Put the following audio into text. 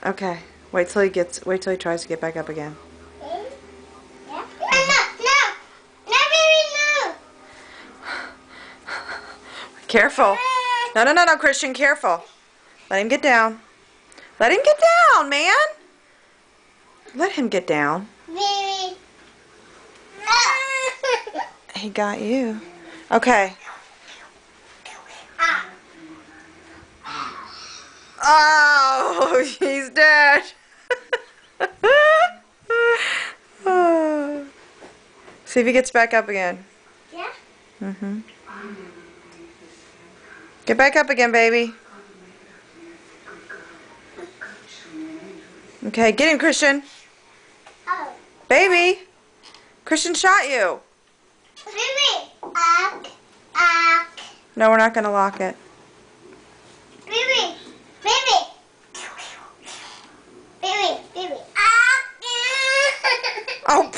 Okay. Wait till he tries to get back up again. Yeah. No, no, no, baby, no. Careful. No, Christian, careful. Let him get down. Let him get down, man. Let him get down. Baby. He got you. Okay. Oh, he's dead. See if he gets back up again. Yeah? Mm-hmm. Get back up again, baby. Okay, get him, Christian. Oh. Baby. Christian shot you. Baby. No, we're not going to lock it. Baby. Baby. Baby. Baby. Oh,